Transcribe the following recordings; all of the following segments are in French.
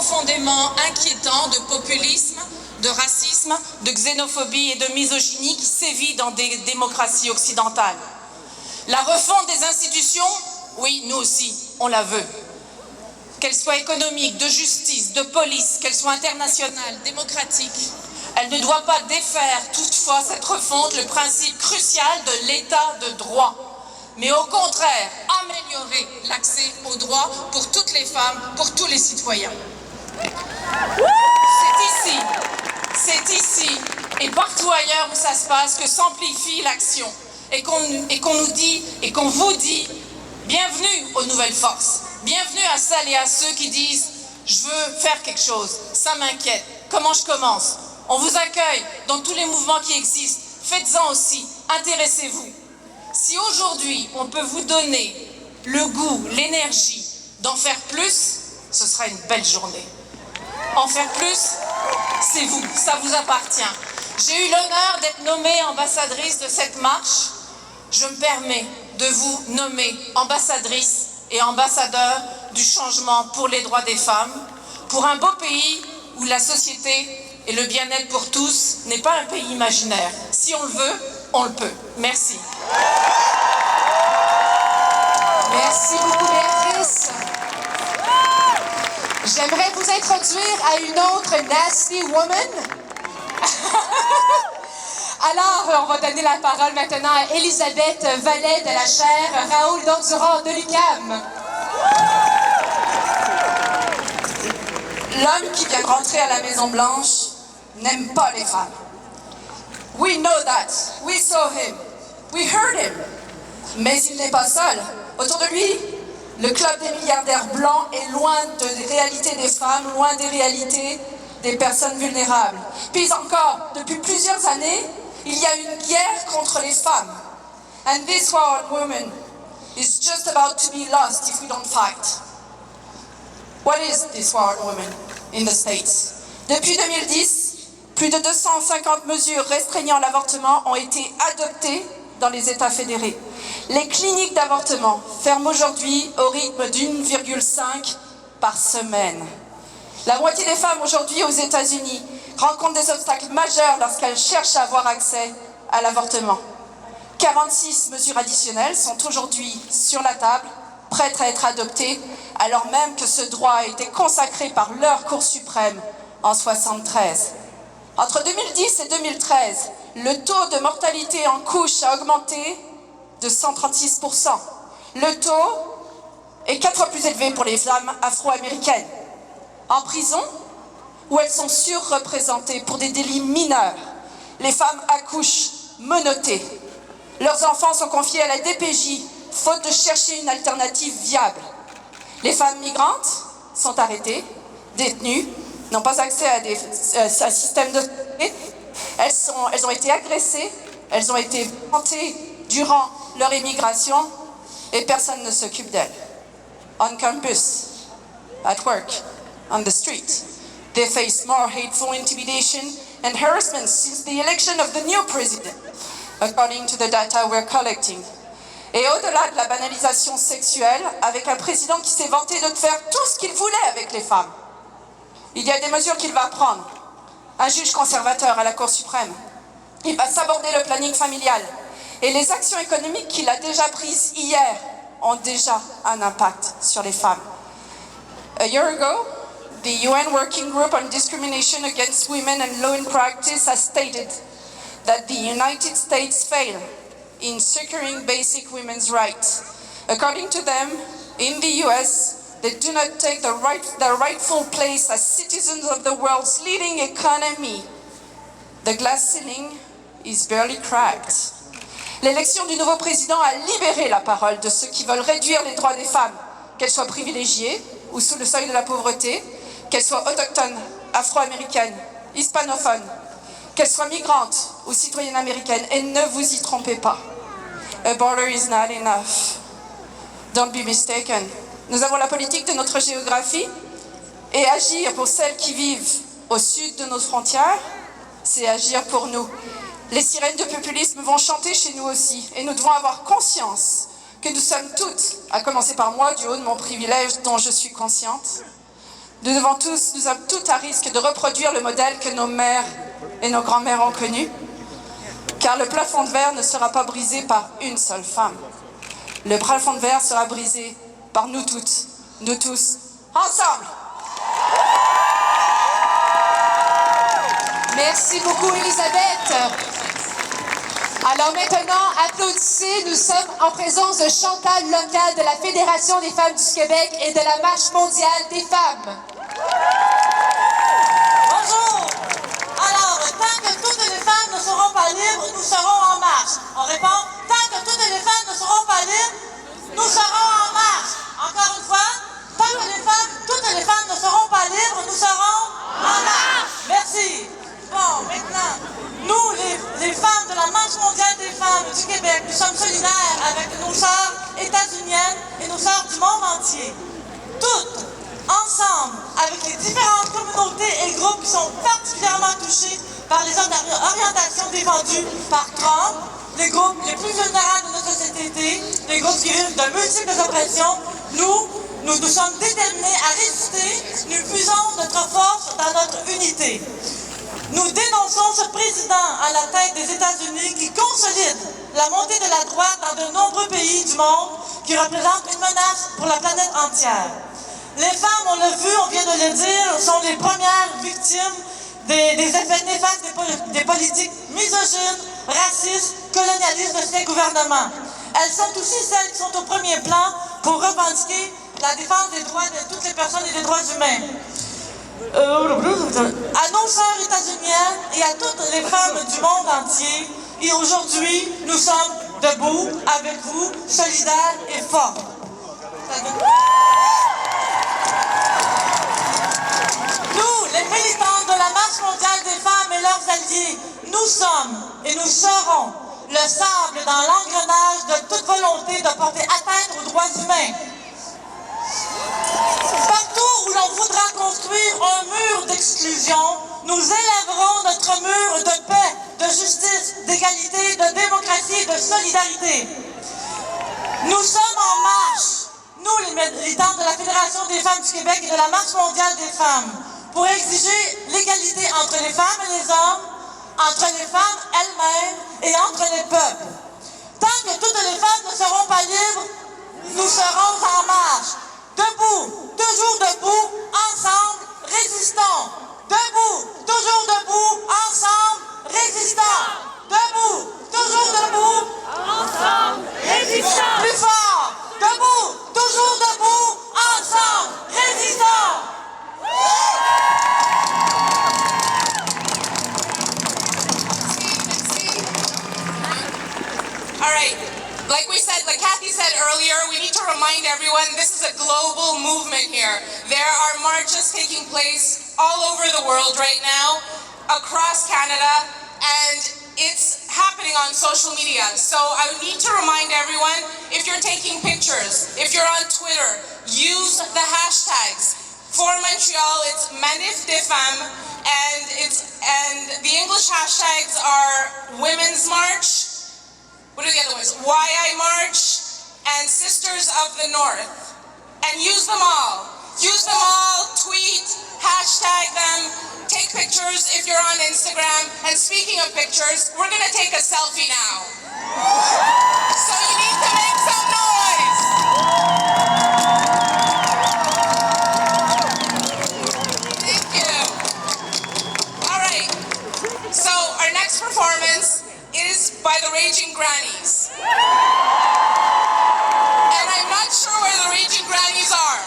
profondément inquiétant de populisme, de racisme, de xénophobie et de misogynie qui sévit dans des démocraties occidentales. La refonte des institutions, oui, nous aussi, on la veut. Qu'elles soient économiques, de justice, de police, qu'elles soient internationales, démocratiques, elle ne doit pas défaire toutefois cette refonte le principe crucial de l'état de droit, mais au contraire améliorer l'accès aux droits pour toutes les femmes, pour tous les citoyens. C'est ici et partout ailleurs où ça se passe que s'amplifie l'action et qu'on nous dit et qu'on vous dit bienvenue aux nouvelles forces, bienvenue à celles et à ceux qui disent je veux faire quelque chose, ça m'inquiète, comment je commence? On vous accueille dans tous les mouvements qui existent, faites-en aussi, intéressez-vous. Si aujourd'hui on peut vous donner le goût, l'énergie d'en faire plus, ce sera une belle journée. En faire plus, c'est vous, ça vous appartient. J'ai eu l'honneur d'être nommée ambassadrice de cette marche. Je me permets de vous nommer ambassadrice et ambassadeur du changement pour les droits des femmes, pour un beau pays où la société et le bien-être pour tous n'est pas un pays imaginaire. Si on le veut, on le peut. Merci. Merci beaucoup, Béatrice. J'aimerais vous introduire à une autre nasty woman. Alors, on va donner la parole maintenant à Elisabeth Vallet de la chaire Raoul Dandurand de l'UQAM. L'homme qui vient de rentrer à la Maison-Blanche n'aime pas les femmes. We know that. We saw him. We heard him. Mais il n'est pas seul. Autour de lui, le club des milliardaires blancs est loin des réalités des femmes, loin des réalités des personnes vulnérables. Puis encore, depuis plusieurs années, il y a une guerre contre les femmes. And this one woman is just about to be lost if we don't fight. What is this one woman in the States? Depuis 2010, plus de 250 mesures restreignant l'avortement ont été adoptées dans les États fédérés. Les cliniques d'avortement ferment aujourd'hui au rythme d'1,5 par semaine. La moitié des femmes aujourd'hui aux États-Unis rencontrent des obstacles majeurs lorsqu'elles cherchent à avoir accès à l'avortement. 46 mesures additionnelles sont aujourd'hui sur la table, prêtes à être adoptées, alors même que ce droit a été consacré par leur Cour suprême en 1973. Entre 2010 et 2013, le taux de mortalité en couche a augmenté de 136%. Le taux est 4 fois plus élevé pour les femmes afro-américaines. En prison, où elles sont surreprésentées pour des délits mineurs, les femmes accouchent menottées. Leurs enfants sont confiés à la DPJ, faute de chercher une alternative viable. Les femmes migrantes sont arrêtées, détenues, n'ont pas accès à un système de santé. Elles ont été agressées, elles ont été violentées durant leur immigration et personne ne s'occupe d'elles. On campus, at work, on the street, they face more hateful intimidation and harassment since the election of the new president, according to the data we're collecting. Et au-delà de la banalisation sexuelle, avec un président qui s'est vanté de faire tout ce qu'il voulait avec les femmes, il y a des mesures qu'il va prendre. Un juge conservateur à la Cour suprême. Il va s'aborder le planning familial. Et les actions économiques qu'il a déjà prises hier ont déjà un impact sur les femmes. A year ago, the UN Working Group on Discrimination Against Women and Law in Practice has stated that the United States fail in securing basic women's rights. According to them, in the US, they do not take their rightful place as citizens of the world's leading economy. The glass ceiling is barely cracked. L'élection du nouveau président a libéré la parole de ceux qui veulent réduire les droits des femmes, qu'elles soient privilégiées ou sous le seuil de la pauvreté, qu'elles soient autochtones, afro-américaines, hispanophones, qu'elles soient migrantes ou citoyennes américaines. Et ne vous y trompez pas. A border is not enough. Don't be mistaken. Nous avons la politique de notre géographie et agir pour celles qui vivent au sud de nos frontières, c'est agir pour nous. Les sirènes de populisme vont chanter chez nous aussi et nous devons avoir conscience que nous sommes toutes, à commencer par moi, du haut de mon privilège dont je suis consciente, Nous sommes tous à risque de reproduire le modèle que nos mères et nos grands-mères ont connu, car le plafond de verre ne sera pas brisé par une seule femme. Le plafond de verre sera brisé par nous toutes, nous tous, ensemble. Merci beaucoup, Elisabeth. Alors maintenant, applaudissez, nous sommes en présence de Chantal Local de la Fédération des femmes du Québec et de la Marche mondiale des femmes. Bonjour! Alors, tant que toutes les femmes ne seront pas libres, nous serons en marche. On répond, tant que toutes les femmes ne seront pas libres, nous serons en marche. Encore une fois, tant que toutes les femmes ne seront pas libres, nous serons en marche. Merci. Bon, maintenant, nous, les femmes de la Marche mondiale des femmes du Québec, nous sommes solidaires avec nos sœurs états-uniennes et nos sœurs du monde entier. Toutes, ensemble, avec les différentes communautés et groupes qui sont particulièrement touchés par les orientations défendues par Trump, les groupes les plus vulnérables de notre société, les groupes qui vivent de multiples oppressions, nous sommes déterminés à résister, nous puisons notre force dans notre unité. Nous dénonçons ce président à la tête des États-Unis qui consolide la montée de la droite dans de nombreux pays du monde qui représentent une menace pour la planète entière. Les femmes, on l'a vu, on vient de le dire, sont les premières victimes des effets néfastes des politiques misogynes, racistes, colonialistes de ces gouvernements. Elles sont aussi celles qui sont au premier plan pour revendiquer la défense des droits de toutes les personnes et des droits humains. À nos sœurs états-uniennes et à toutes les femmes du monde entier, et aujourd'hui, nous sommes debout avec vous, solidaires et forts. Nous, les militantes de la Marche mondiale des femmes et leurs alliés, nous sommes et nous serons le sable dans l'engrenage de toute volonté de porter atteinte aux droits humains. Partout où l'on voudra construire un mur d'exclusion, nous élèverons notre mur de paix, de justice, d'égalité, de démocratie et de solidarité. Nous sommes en marche, nous les militants de la Fédération des femmes du Québec et de la Marche mondiale des femmes, pour exiger l'égalité entre les femmes et les hommes, entre les femmes elles-mêmes et entre les peuples. Tant que toutes les femmes ne seront pas libres, nous serons en marche. Debout, toujours debout, ensemble, résistons. Debout, toujours debout, ensemble, résistons. Debout, toujours debout, ensemble, résistons. Plus fort. Debout, toujours debout, ensemble, résistons. All right. Like we said, like Kathy said earlier, we need to remind everyone this is a global movement here. There are marches taking place all over the world right now, across Canada, and it's happening on social media. So I need to remind everyone, if you're taking pictures, if you're on Twitter, use the hashtags. For Montreal, it's Manif des Femmes, and the English hashtags are Women's March. What are the other ones? Why I March and Sisters of the North. And use them all. Use them all, tweet, hashtag them, take pictures if you're on Instagram. And speaking of pictures, we're gonna take a selfie now. So you need to make some noise. Thank you. All right, so our next performance is by the Raging Grannies. And I'm not sure where the Raging Grannies are.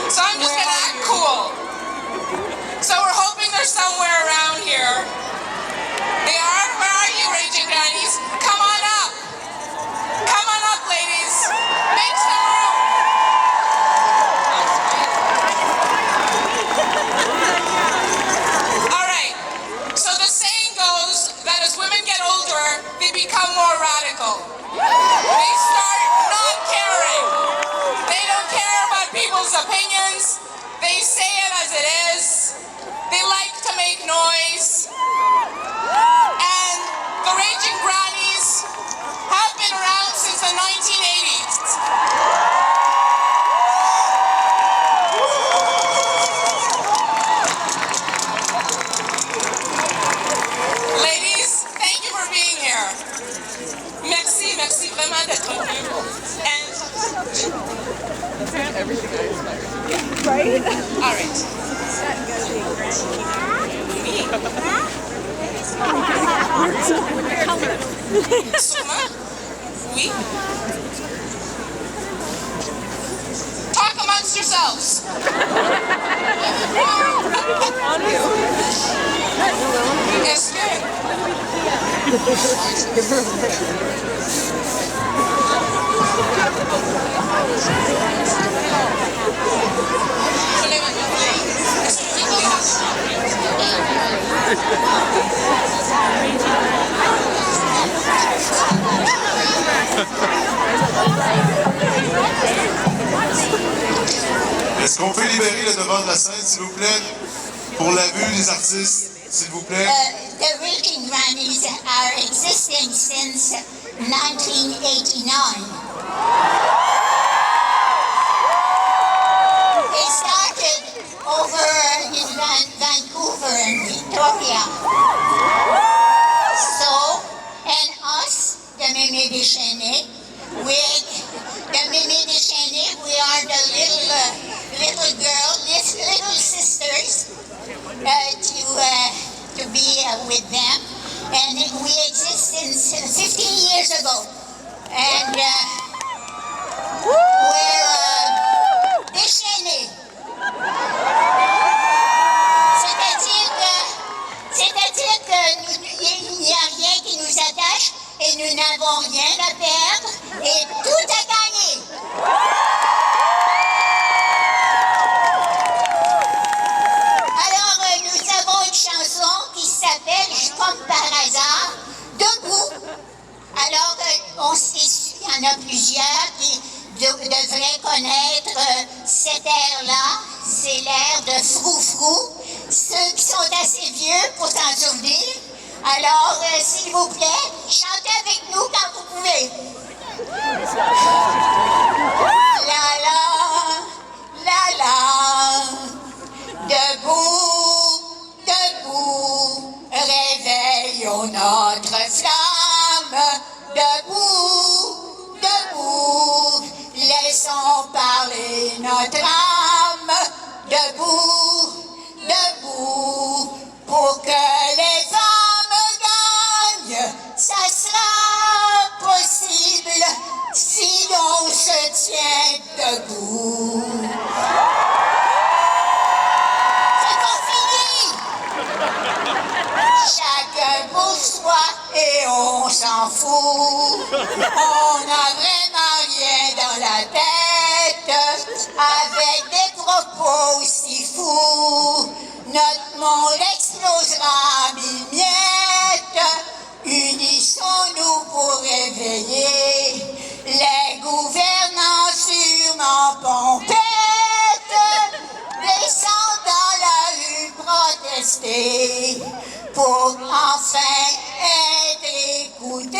So I'm just gonna act cool. So we're hoping they're somewhere around here. They are? Where are you, Raging Grannies? Right? All right. Sûrement. Oui. Talk amongst yourselves. Est-ce que... Je l'ai maintenant. Est-ce que vous Est-ce qu'on peut libérer le devant de la scène, s'il vous plaît, pour la vue des artistes, s'il vous plaît? The Raging Grannies are existing since 1989. They started over in Vancouver and Victoria. So, and us, the Mimi Deschenés, we are the little girl, little sisters to be with them. And we exist since 15 years ago. And we're déchaînés. C'est-à-dire qu'il n'y a rien qui nous attache et nous n'avons rien à perdre et tout à gagner. Alors, nous avons une chanson qui s'appelle, comme par hasard, Debout. Alors, il y en a plusieurs qui devraient connaître cet air-là. C'est l'air de Frou-Frou. Ceux qui sont assez vieux pour s'en souvenir. Alors, s'il vous plaît, chantez avec nous quand vous pouvez. La la, la la, debout, debout, réveillons notre flamme. Debout, debout, laissons parler notre âme. Debout, debout, pour que les femmes gagnent. Ça sera possible si l'on se tient debout. C'est pas fini. Chacun pour soi et on s'en fout. On n'a vraiment rien dans la tête avec des propos si fous. Notre monde explosera en mille miettes. Unissons-nous pour réveiller les gouvernants sûrement pompettes. Descends dans la rue protester pour enfin être écoutés.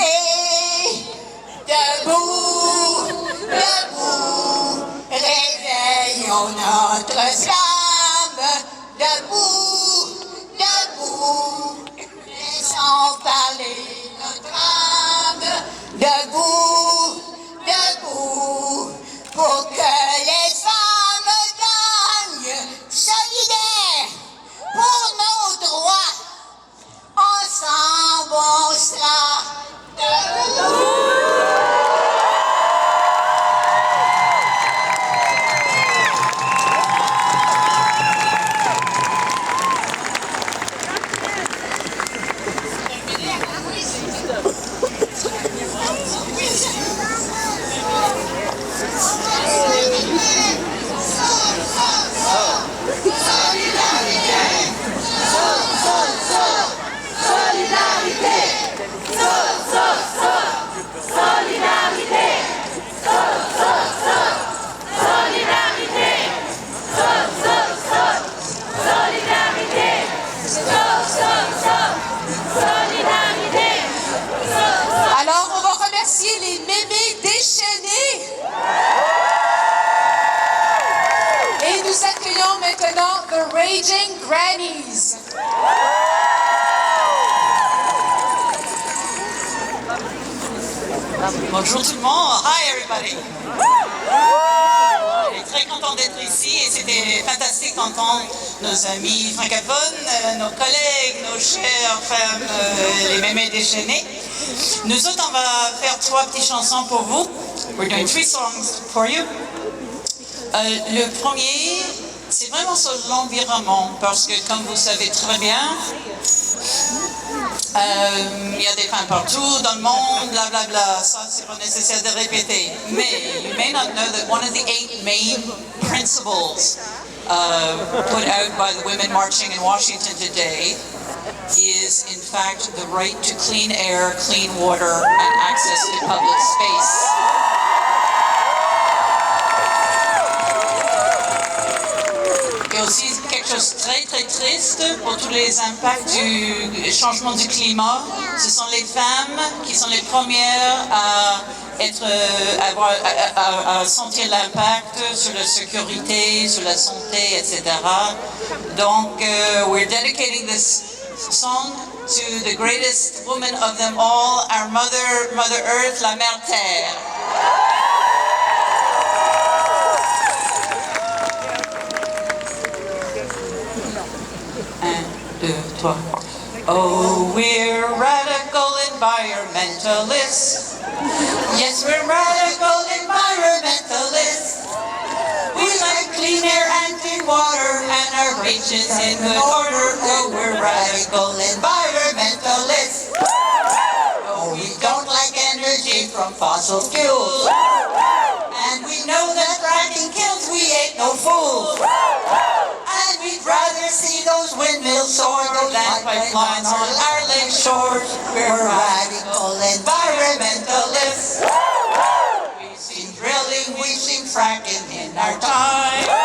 Debout, debout, réveillons notre flamme. Debout, debout, laissons parler notre âme. Debout, debout, pour que les femmes gagnent. Solidaires pour nos droits. Ensemble, on sera debout. Alors, on va remercier les mémés déchaînés. Et nous accueillons maintenant The Raging Grannies. Bonjour tout le monde. Hi everybody. On est très très contente d'être ici et c'était fantastique d'entendre nos amis francophones, nos collègues, nos chères femmes, les mémés déchaînés. Nous autres, on va faire 3 petites chansons pour vous. We're doing 3 songs for you. Le premier, c'est vraiment sur l'environnement parce que, comme vous savez très bien, il y a des femmes partout dans le monde, blablabla. Bla bla. Ça, c'est pas nécessaire de répéter. Mais you may not know that one of the 8 main principles put out by the women marching in Washington today is, in fact, the right to clean air, clean water, and access to public space. Et aussi quelque chose de très très triste pour tous les impacts du changement du climat. Ce sont les femmes qui sont les premières à sentir l'impact sur la sécurité, sur la santé, etc. Donc, we're dedicating this song to the greatest woman of them all, our Mother Earth, la Mère Terre. 1, 2, 3. Oh, we're radical environmentalists. Yes, we're radical environmentalists. We like clean air and clean water and our riches in good order. Oh, we're radical environmentalists. Oh, we don't like energy from fossil fuels. And we know that fracking kills, we ain't no fools. And we'd rather see those windmills soar than pipelines on our lake shores. We're radical environmentalists. We've seen drilling, we've seen fracking in our time.